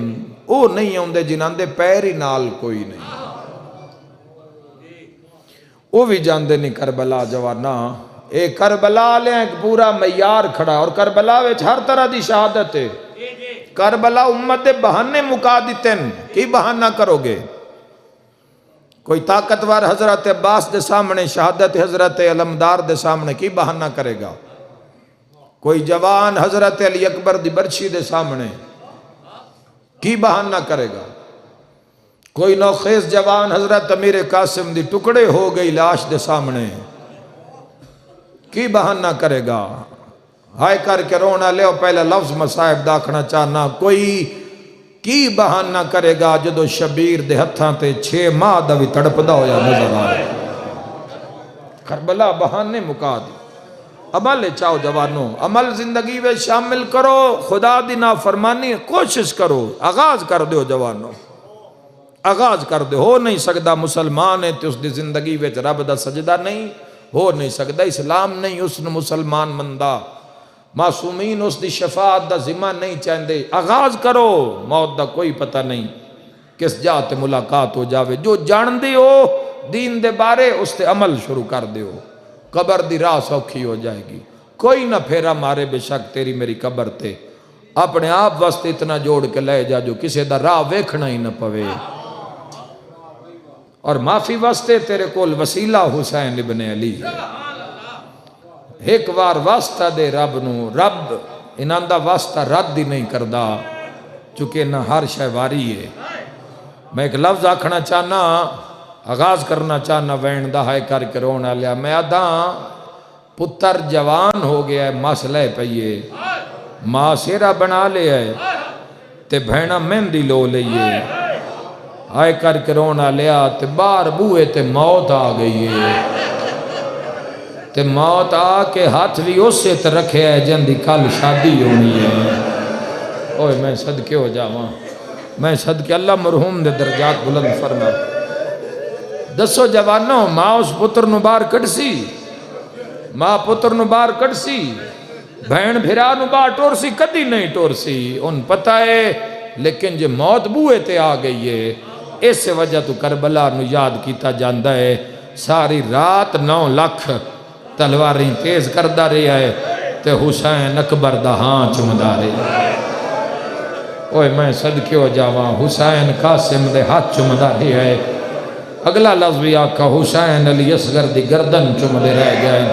او نہیں ہوندے جنہاں دے پیری نال کوئی نہیں، وہ بھی جاندے نہیں کربلا جوانا۔ اے کربلا لے ایک پورا معیار کھڑا، اور کربلا وچ ہر طرح دی شہادت ہے۔ کربلا امت دے بہانے مکا دیتن، کی بہانہ کرو گے؟ کوئی طاقتور حضرت عباس دے سامنے، شہادت حضرت علمدار دے سامنے کی بہانہ کرے گا؟ کوئی جوان حضرت علی اکبر دی برچھی دے سامنے کی بہانہ کرے گا؟ کوئی نوخیز جوان حضرت امیر قاسم دی ٹکڑے ہو گئی لاش دے سامنے کی بہانہ کرے گا؟ ہائے کر کے رونا لے پہلے لفظ مصائب داکھنا چاہنا، کوئی کی بہانہ کرے گا جدو شبیر دے ہتھاں تے 6 ماہ دا بھی تڑپ دا ہویا نظر آئے۔ کربلا بہانے مکا دی۔ عمل چاہو جوانوں، عمل زندگی میں شامل کرو، خدا دی نافرمانی کوشش کرو، آغاز کر دیو جوانوں، آغاز کر دے۔ ہو نہیں سکتا مسلمان ہے تو اس دی زندگی وچ رب دا سجدہ نہیں ہو نہیں سکتا، اسلام نہیں اس نے مسلمان مندہ، معصومین اس دی شفاعت دا ذمہ نہیں چاہندے۔ آغاز کرو، موت دا کوئی پتہ نہیں کس جاتے ملاقات ہو جاوے۔ جو جان دے ہو دین دے بارے اس تے عمل شروع کر دے ہو، قبر دی راہ سوکھی ہو جائے گی۔ کوئی نہ پھیرا مارے بے شک تیری میری قبر تے، اپنے آپ واسطے اتنا جوڑ کے لے جا جو کسے دا راہ ویکھنا ہی نہ پوے، اور معافی واسطے تیرے کول وسیلہ حسین ابن علی ہے۔ ایک بار واسطہ دے رب نو، رب انہاں دا واسطہ رد ہی نہیں کردا، چونکہ نہ ہر شے واری ہے۔ میں ایک لفظ آکھنا چاہنا، آغاز کرنا چاہنا وین دا ہے کر کے رونا لیا۔ میں آدھا پتر جوان ہو گیا ہے، مسئلہ پئیے، ماں سیرا بنا لیا ہے تے بھینا مہندی لو لئیے، آئے کر کے رونا لیا تے بار بوئے تے موت آ گئی ہے، تے موت آ کے ہاتھ بھی اس سے تے رکھے ہے جندی کل شادی ہونی ہے۔ اوہ میں صدقے ہو جاواں، میں صدقے اللہ مرحوم دے درجات بلند فرما۔ دسو جوانوں، ماں اس پتر نو بار کٹ سی، ماں پتر نو بار کٹ سی، بہن بھرا نو بار ٹور سی، کدی نہیں ٹور سی، ان پتہ ہے۔ لیکن جو موت بوئے تے آ گئی ہے، اس وجہ تو کربلا نو یاد کیتا جاندہ ہے۔ ساری رات 9 لاکھ تلواریں تیز کردہ رہا ہے تے حسین اکبر دا ہاں چمدہ رہا ہے۔ اوہ میں صدقے ہو جاواں، حسین قاسم دے ہاتھ چمدہ رہا ہے۔ اگلا لفظ بھی آکھا حسین علی اصغر دی گردن چمدے رہ گئے۔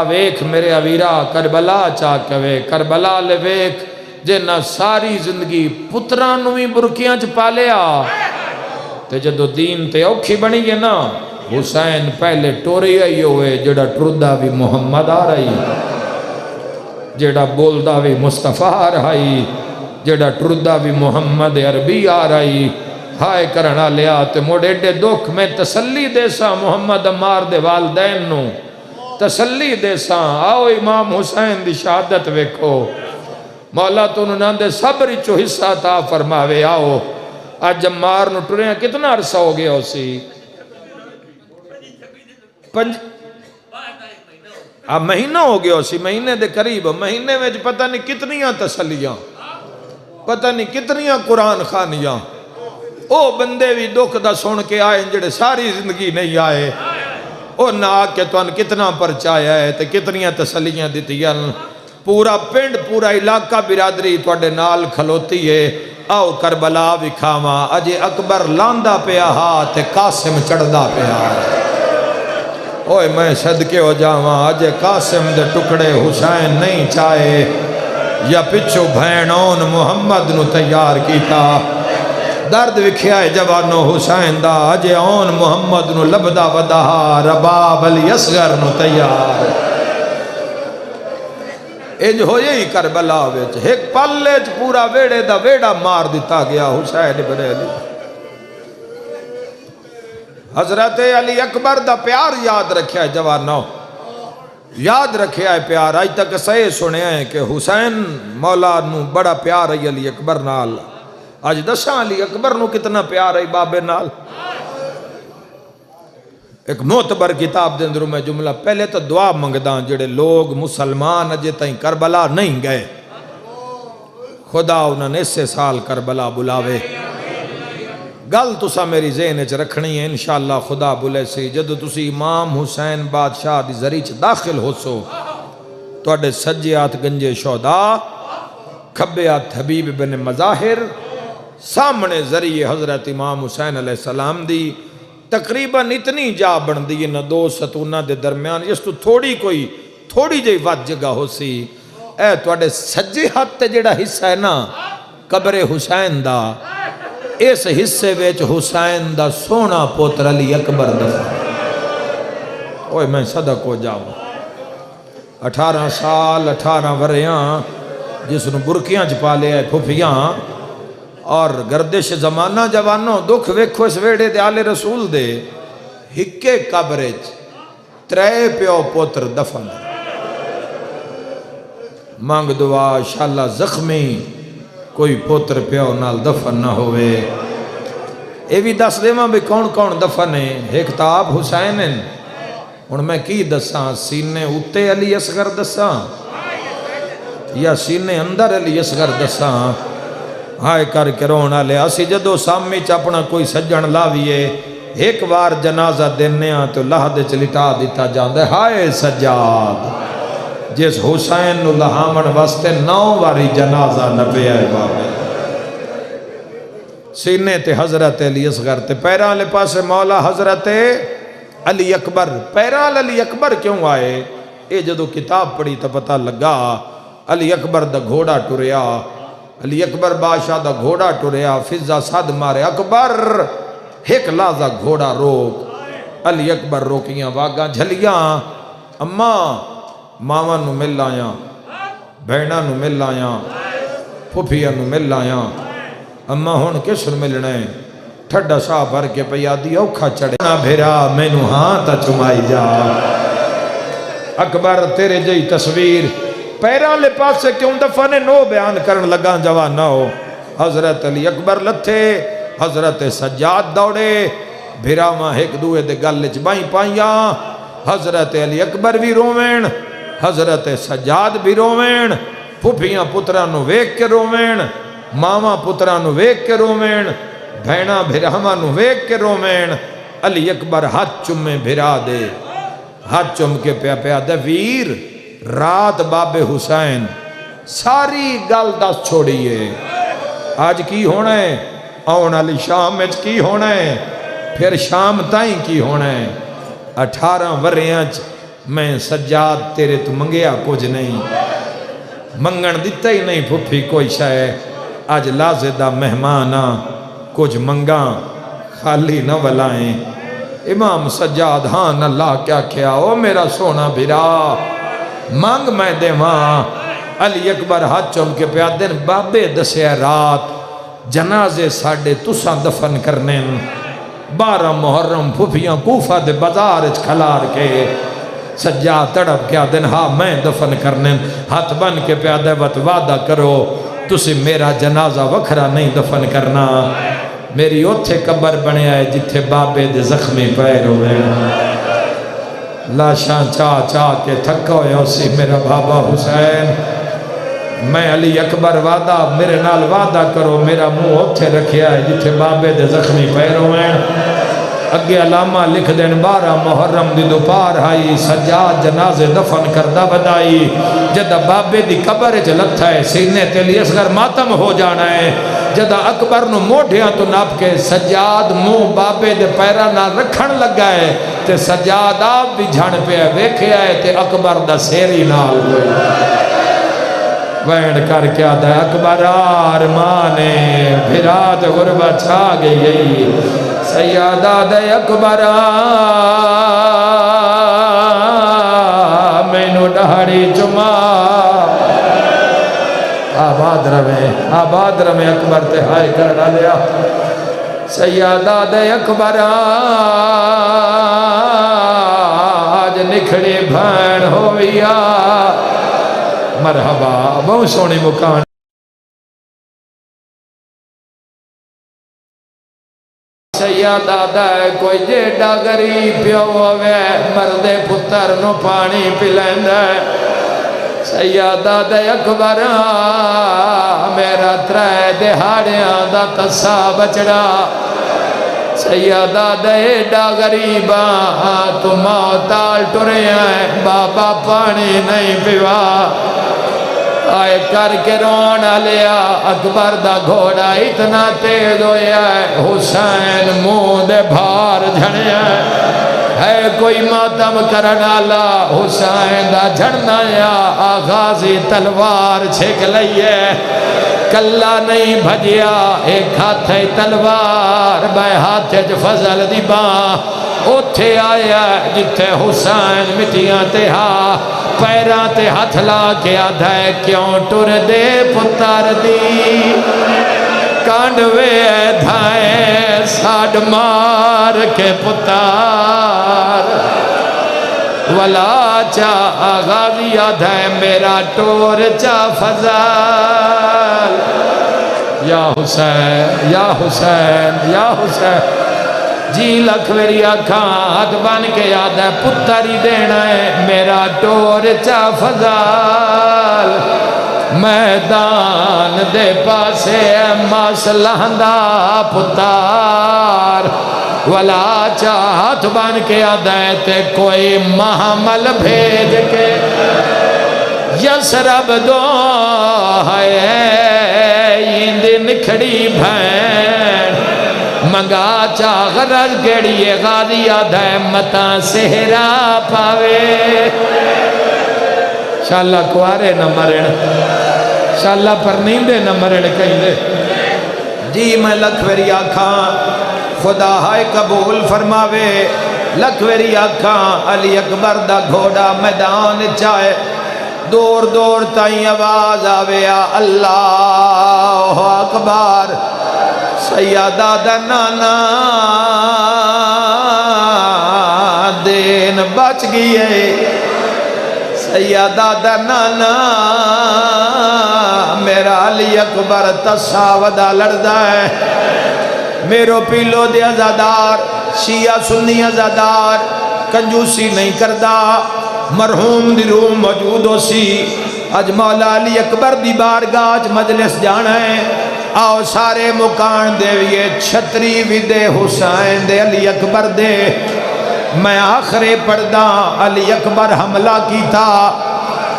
ویکھ میرے اویرا کربلا چاکوے، کربلا لے ویکھ جنہ ساری زندگی پترانوی برکیاں چ پالیا تے جدو دین تے اوکھی بنی ہے نا، حسین پہلے ٹوری آئی ہوئے، جڑا ٹردہ بھی محمد آ رہی، جڑا بولدہ بھی مصطفیٰ آ رہی، جڑا ٹردہ بھی محمد عربی آ رہی، ہائے کرنا لیا تے موڑے ڈے دکھ میں تسلی دے سا محمد امار دے والدین نو، تسلی دے سا۔ آؤ امام حسین دی شہادت ویکھو، مولا تو انہوں نے صبری چو حصہ تھا فرماوے۔ آؤ آج امار نو ٹرے کتنا عرصہ ہو گیا اسی؟ مہینہ ہو گیا اسی، مہینے دے قریب، مہینے میں پتہ نہیں کتنیاں تسلیاں، پتہ نہیں کتنیاں قرآن خانیاں۔ او بندے بھی دکھ دا سن کے آئے جڑے ساری زندگی نہیں آئے، او نہ آکے تو ان کتنا پرچایا ہے تے کتنیاں تسلیاں دیتیاں۔ پورا پنڈ پورا علاقہ برادری توڑے نال کھلوتی ہے۔ آؤ کربلا بھی کھاما، اجے اکبر لاندہ پیا ہا تے قاسم چڑھدا پیا۔ اوہ میں صدقے ہو جاواں، اجے قاسم دے ٹکڑے حسین نہیں چاہے، یا پچھو بھینون محمد نو تیار کیتا۔ درد وکھیا ہے جوانو حسین دا، اجے اون محمد نو لبدا ودہا، رباب علی اصغر نو تیار۔ انج ہوئے ہی کربلا وچ ایک پلے چ پورا ویڑے دا ویڑا مار دیتا گیا حسین ابن علی۔ حضرت علی اکبر دا پیار یاد رکھیا ہے جوانو، یاد رکھیا ہے پیار۔ آج تک صحیح سنے ہیں کہ حسین مولا نو بڑا پیار ہے علی اکبر نال۔ آج دساں علی اکبر نو کتنا پیار ہے بابے نال۔ ایک معتبر کتاب دے اندر میں جملہ پہلے تو دعا منگداں جڑے لوگ مسلمان اجے تائیں کربلا نہیں گئے، خدا انہوں نے اس سے سال کربلا بلاوے۔ گل تسا میری ذہن وچ رکھنی ہے، انشاءاللہ خدا بلے سی جدو تسی امام حسین بادشاہ دی زری چ داخل ہو سو، تواڈے سجے ہاتھ گنجے شہداء، کھبے ہاتھ حبیب بن مظاہر، سامنے ذریعے حضرت امام حسین علیہ السلام دی تقریباً اتنی جا بن دی نہ دو ستونہ دے درمیان، اس تو تھوڑی جی وقت جگہ ہو سی۔ اے تواڈے سجے ہاتھ تے جڑا حصہ ہے نا قبر حسین دا، اس حصے ویچ حسین دا سونا پوتر علی اکبر دفع۔ اوہ میں صدق ہو جاؤں، 18 سال 18 وریاں جس نے برکیاں چپا لے آئے پھوپیاں، اور گردش زمانہ جوانوں دکھ ویکھو اس ویڑے دے آل رسول دے ہکے قبرج 3 پیو پوتر دفن۔ مانگ دعا انشاءاللہ زخمی کوئی پوتر پیو نال دفن نہ ہوئے۔ اے بھی دس دے ماں بھی کون کون دفن ہے، ایک تاب حسین ہیں، ان میں کی دساں سینے اتے علی اصغر دساں یا سینے اندر علی اصغر دساں؟ ہائے کر کے رونا لے اسی جدو سامی چاپنا کوئی سجن لاویے ایک بار جنازہ دینے آن تو لہدے چلٹا دیتا جاندے، ہائے سجاد جس حسین نو لہامن واسطے 9 واری جنازہ نبی آئے بابے۔ سینے تے حضرت علی اصغر تے پیران لے پاسے مولا حضرت علی اکبر۔ پیران علی اکبر کیوں آئے؟ یہ جدو کتاب پڑھی تو پتہ لگا علی اکبر دا گھوڑا ٹریا، علی اکبر بادشاہ دا گھوڑا ٹریا، فضا صد مارے اکبر ایک لازہ گھوڑا روک، علی اکبر روکیاں واگاں جھلیاں، اماں ماواں نو مل آیاں، بہناں نو مل آیاں، پھپھیاں نو مل آیاں، اماں ہون کس نو ملنا ہے؟ ٹھڈا ساہ بھر کے پیا دی اوکھا چڑھے نہ بھیرا مینو ہاں تا چمائی جا۔ اکبر تیرے جئی تصویر پیران لے پاس سے کیوں دفعہ نو بیان کرن لگا جوان نہ ہو۔ حضرت علی اکبر لتھے، حضرت سجاد دوڑے، بھیرا ماں ایک دوئے دے گلچ بائیں پائیاں، حضرت علی اکبر بھی رومین، حضرت سجاد بھی رومین، پھپھیاں پترانو ویک کے رومین، ماما پترانو ویک کے رومین، بھینا بھیراما نو ویک کے رومین۔ علی اکبر ہاتھ چمیں بھیرا دے، ہاتھ چم کے پیا پیا دے ویر رات باب حسین ساری گل دس چھوڑیے، آج کی ہونا ہے؟ آن علی شام میں کی ہونا ہے؟ پھر شام تائیں کی ہونا ہے؟ 18 وریانچ میں سجاد تیرے تو منگیا کچھ نہیں، منگن دیتا ہی نہیں پھپھی کوئی شے، آج لازدہ مہمانا کچھ منگاں خالی نہ ولائیں۔ امام سجاد ہاں اللہ کیا کیا، او میرا سونا بھیرا مانگ میں دے ماں۔ علی اکبر ہاتھ چوم کے پیا دن بابے دسے رات جنازے ساڑھے تساں دفن کرنے، 12 محرم پھپھیاں کوفہ دے بازار کھلار کے، سجاد تڑپ کیا دن ہاں میں دفن کرنے، ہاتھ بن کے پیا دے وعدہ کرو تسی میرا جنازہ وکھرا نہیں دفن کرنا، میری اوتھے قبر بنے آئے جتھے بابے دے زخمی پیر ہوئے، لاشاں چاہ چاہ کے تھکا ہوئے اسی میرا بابا حسین۔ میں علی اکبر وعدہ میرے نال وعدہ کرو میرا منہ اوتھے رکھیا ہے جتھے بابے دے زخمی پیر ہوئے، اگے علامہ لکھ دین 12 محرم دی دوپہر آئی، سجاد جنازے دفن کردہ بدائی، جدہ بابے دی قبر جلتا ہے سینے تیلی اصغر ماتم ہو جانا ہے، جدہ اکبر نو موڑھیاں تو ناپ کے سجاد منہ بابے دے پیرا نہ رکھن لگا ہے، تے سجاد آپ بھی جھن پہ ویکھے آئے تے اکبر دا سیری نال ہوئی، وینڈ کر کیا دا اکبر آرمانے بھرات غربہ چھا گئی، سیادہ دے اکبر مینو ڈہڑی چما، آباد رمے اکبر تے ہائے کرنا لیا، سیادہ دے اکبر آج نکھڑی بھین ہویا، مرحبا بہت سونی مکان سیادہ دے کوئی جیڑا غریب پیو ہوئے مردے پتر نو پانی پلین دے، سیادہ دے اکبر میرا ترے دہاڑیاں دا تسا بچڑا، سیادہ دے ڈا غریباں تو موتال ٹرے ہیں بابا پانی نہیں پیوا، آئے کر کے رونا لیا اکبر دا گھوڑا اتنا تیز ہویا ہے، حسین منہ دے بھار جھڑیا ہے کوئی ماتم کرنا لا، حسین دا جھڑنا یا آغازی تلوار چھک لئیے، کلا نہیں بھجیا ایک ہاتھ ہے تلوار بے ہاتھ جو فضل دی باں، اوتھے آیا جتھے حسین مٹیاں تے ہاں پیران تے ہاتھ لا کے آدھائے کیوں ٹر دے پتر دی، کانڈوے دھائیں ساڑھ مار کے پتر، ولا چاہ آغازی آدھائے میرا ٹور چاہ فضل، یا حسین یا حسین یا حسین، جی لکھ میری آنکھاں ہاتھ بن کے یاد ہے پتر ہی دینا ہے میرا ٹور چاہ فضل، میدان دے پاسے مسلحندہ پتر، ولا چاہ ہاتھ بن کے یاد ہے تے کوئی محمل بھیج کے یسرب دو ہے ایند نکھڑی بھین، منگا چاہ غرض گیڑیے غازی آدھے متا سہرا پاوے، شالا کوارے نہ مرن، شالا پر نیندے نہ مرن کہیں دے جی میں لکھ ویری آکھاں خدا ہائے قبول فرماوے لکھ ویری آکھاں علی اکبر دا گھوڑا میدان چاہے دور دور تائیں آواز آویا اللہ اکبر سیدہ دا نانا دین بچ گئے سیدہ دا نانا میرا علی اکبر تصاودا لڑدا ہے میرو پیلو دے ازادار شیعہ سنی ازادار کنجوسی نہیں کردہ مرحوم دی روح موجود ہو سی اج مولا علی اکبر دی بارگاہ مجلس جانا ہے آؤ سارے مکان دے یہ چھتری بھی دے حسین دے علی اکبر دے میں آخرے پردہ علی اکبر حملہ کی تھا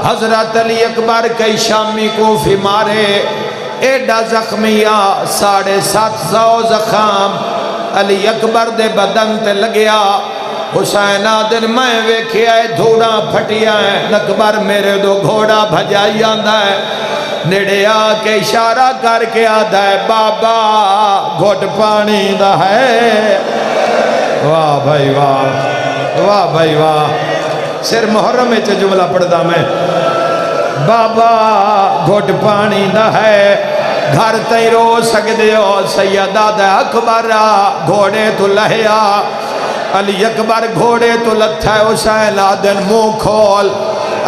حضرت علی اکبر کئی شامی کو فی مارے ایڈا زخمیہ 750 زخام علی اکبر دے بدن تے لگیا حسین آدن میں ویکھے آئے دھوڑا پھٹیا ہے اکبر میرے دو گھوڑا بھجائی آندہ ہے نیڑے آ کے اشارہ کر کے آدھا ہے بابا گھوٹ پانی دا ہے واہ بھائی واہ واہ بھائی واہ سر محرم میں جملہ پڑھدا میں بابا گھوٹ پانی دا ہے گھر تئی رو سکدے ہو سیدہ دا اکبر گھوڑے تو لہیا علی اکبر گھوڑے تو لتھا ہے حسین آدن منہ کھول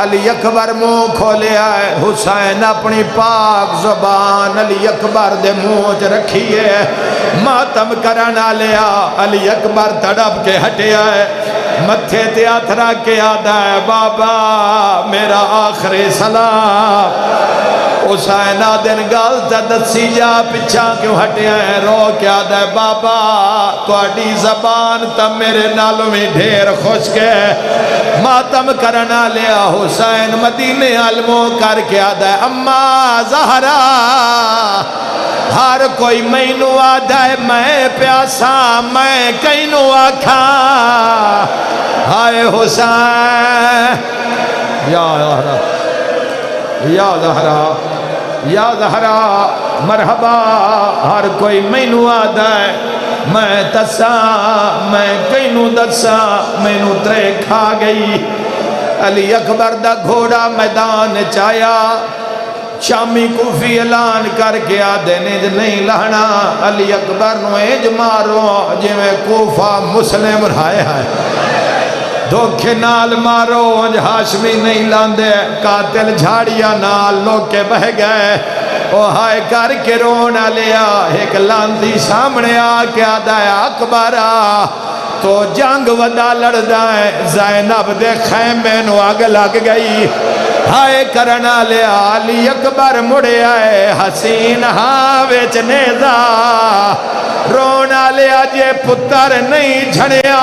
علی اکبر منہ کھولے آئے حسین اپنی پاک زبان علی اکبر دے منہ رکھیے ماتم کرنا لیا علی اکبر تڑپ کے ہٹے آئے متھے تے آتھرا کے آدھا ہے بابا میرا آخری سلام حسین آدن گال تا دسی جا پچھا کیوں ہٹے ہیں رو کیا دے بابا توڑی زبان تا میرے نالوں میں ڈھیر خوش کے ماتم کرنا لیا حسین مدینے علموں کر کے آدھا ہے اماں زہرا ہر کوئی مینو آدھا ہے میں پیاسا میں کینو آکھا ہائے حسین یا زہرا یا زہرا یا زہرا مرحبا ہر کوئی مینو آدھا ہے میں تسا میں کینو دسا مینو ترے کھا گئی علی اکبر دا گھوڑا میدان چایا شامی کوفی اعلان کر کے آدھے نیج نہیں لہنا علی اکبر نو ایج مارو جی میں کوفہ مسلم رہے ہیں دھوکے نال مارو انج ہاشمی نہیں لاندے قاتل جھاڑیا نال لوگ کے بہ گئے او ہائے کر کے رونا لیا ایک لاندی سامنے آ کے آدھا ہے اکبرہ تو جنگ ودا لڑدا ہے زینب دے خیمے نو آگ لگ گئی ہائے کرنا لیا علی اکبر مڑے آئے حسین ہاویچ نیزا رونا لیا جے پتر نہیں جھڑیا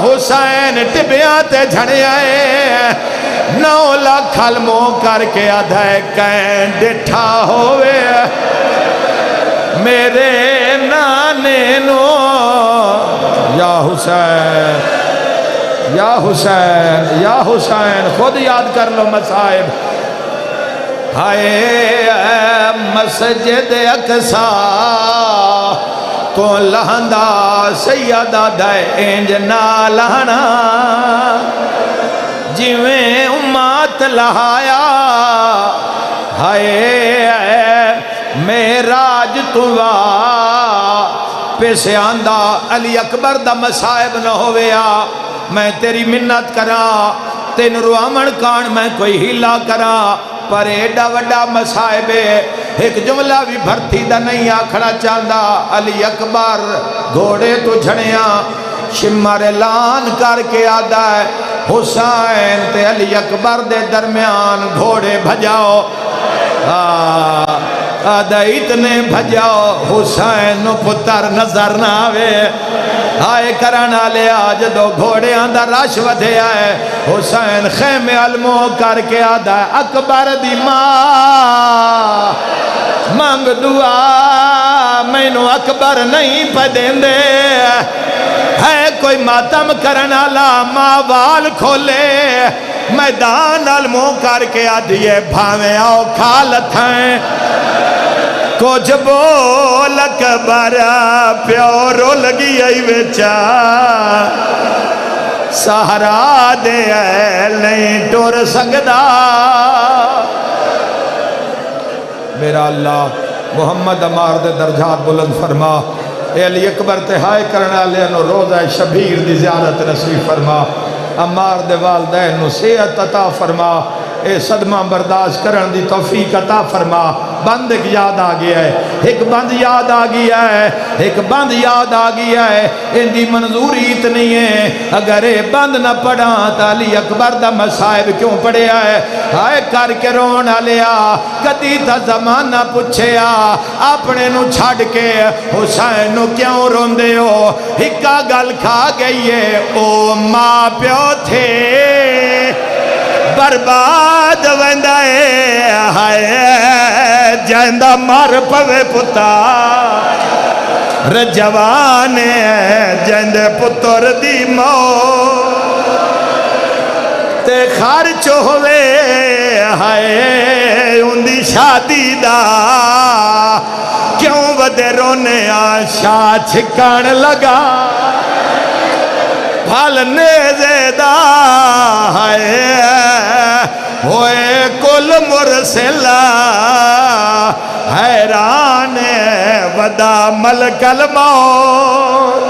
حسین ٹبیاں تے جھڑیائے 9 لاکھ علموں کر کے آدھائے کہیں ڈٹھا ہوئے میرے نانے نو یا حسین یا حسین یا حسین خود یاد کر لو مصائب ہائے مسجد اقصی تو لہندہ سیدہ دائے انج نہ لہنا جویں امات لہایا ہائے میراج توا پیسے آندہ علی اکبر دا مصائب نہ ہویا میں تیری منت کرا تین روامن کان میں کوئی ہیلا کرا پر ایڈا وڈا مصائبے ایک جملہ بھی بھرتی دا نہیں آکھڑا چاندہ علی اکبر گھوڑے تو جھڑیاں شمر اعلان کر کے آدھا ہے حسین تے علی اکبر دے درمیان گھوڑے بھجاؤ آدھا اتنے بھجاؤ حسین نو پتر نظر نہ آوے آئے کرانا لے آج دو گھوڑے اندر رش ودھے آئے حسین خیمے علموں کر کے آدھا ہے اکبر دی ماں مانگ دعا میں نو اکبر نہیں پدین دے ہے کوئی ماتم کرنا لا ماں وال کھولے میدان نال منہ کر کے آدھیے بھاویں آؤ کھالت ہیں کچھ بول اکبر پیو رول گئی ای وچا سہارا دے نہیں ٹر سکدا میرا اللہ محمد عمار دے درجات بلند فرما اے علی اکبر تہائے کرنا لے انو روزہ شبیر دی زیارت نصیب فرما عمار دے والدین نو صحت عطا فرما اے صدمہ برداشت کرن دی توفیق عطا فرما بند ایک یاد آ گیا ہے ایک بند یاد آ گیا ہے ایک بند یاد آ گیا ہے ان دی منظوری اتنی ہے اگر اے بند نہ پڑھا تا علی اکبر دا مصائب کیوں پڑھیا ہے ہائے کر کے رونا لیا کدی تا زمانہ پوچھیا اپنے نو چھڑ کے حسین نو کیوں روندے ہو ہکا گل کھا گئی ہے او ماں پیو تھے برباد وندائے ہائے جیندہ مار پوے پتا رجوانے جیندے پتر دی موت تے خرچ ہوئے ہائے اندی شادی دا کیوں ودے رونے آشا چھکان لگا پھلنے زیدہ ہے ہوئے کل مرسلہ حیران ودا ملک الموت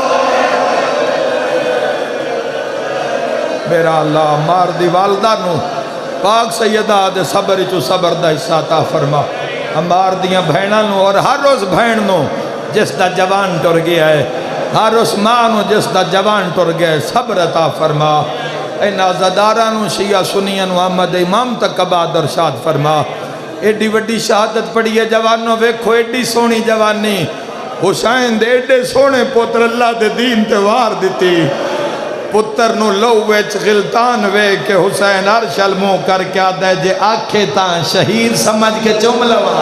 میرا اللہ مار دی والدہ نو پاک سیدہ دے صبر چو صبر دا حصہ عطا فرما مار دیاں بھینہ نو اور ہر روز بھین نو جس دا جوان ٹر گیا ہے ہر اس ماں نو جس دا جوان ٹر گیا ہے صبر عطا فرما اے نازدارانو شیعہ سنیانو احمد امام تک بعد ارشاد فرما ایڈی وڈی شہادت پڑی ہے جوانوں ویکھو ایڈی سونی جوانی حسین دے ایڈے سونے پتر اللہ دے دین تے وار دیتی پتر نو لو ویچ غلطان وے کہ حسین عرش المو کر کے آدھے جے آکھے تاں شہید سمجھ کے چم لوا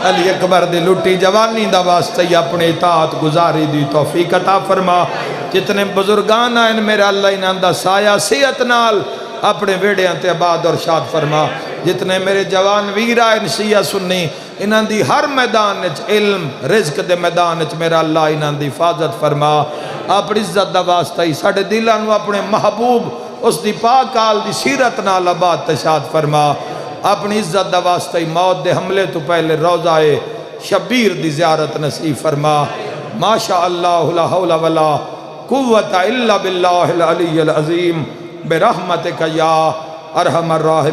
علی اکبر دی لٹی جوانی دا واسطے اپنے اطاعت گزاری دی توفیق عطا فرما جتنے بزرگان آئین میرے اللہ انہاں دا سایہ صحت نال اپنے ویڑیاں تے آباد اور شاد فرما جتنے میرے جوان ویر آئین شیعہ سنی انہاں دی ہر میدان اچ علم رزق دے میدان اچ میرا اللہ انہاں دی حفاظت فرما اپنی عزت دا واسطہ ہی ساڑھے دلانو اپنے محبوب اس دی پاک آل دی سیرت نال آباد تشاد فرما اپنی عزت دا واسطہ ہی موت دے حملے تو پہلے روزہ شبیر دی زیارت نصیب فرما ماشاء اللہ لا حول ولا قوت الا باللہ العلی العظیم برحمتک یا ارحم الراحمین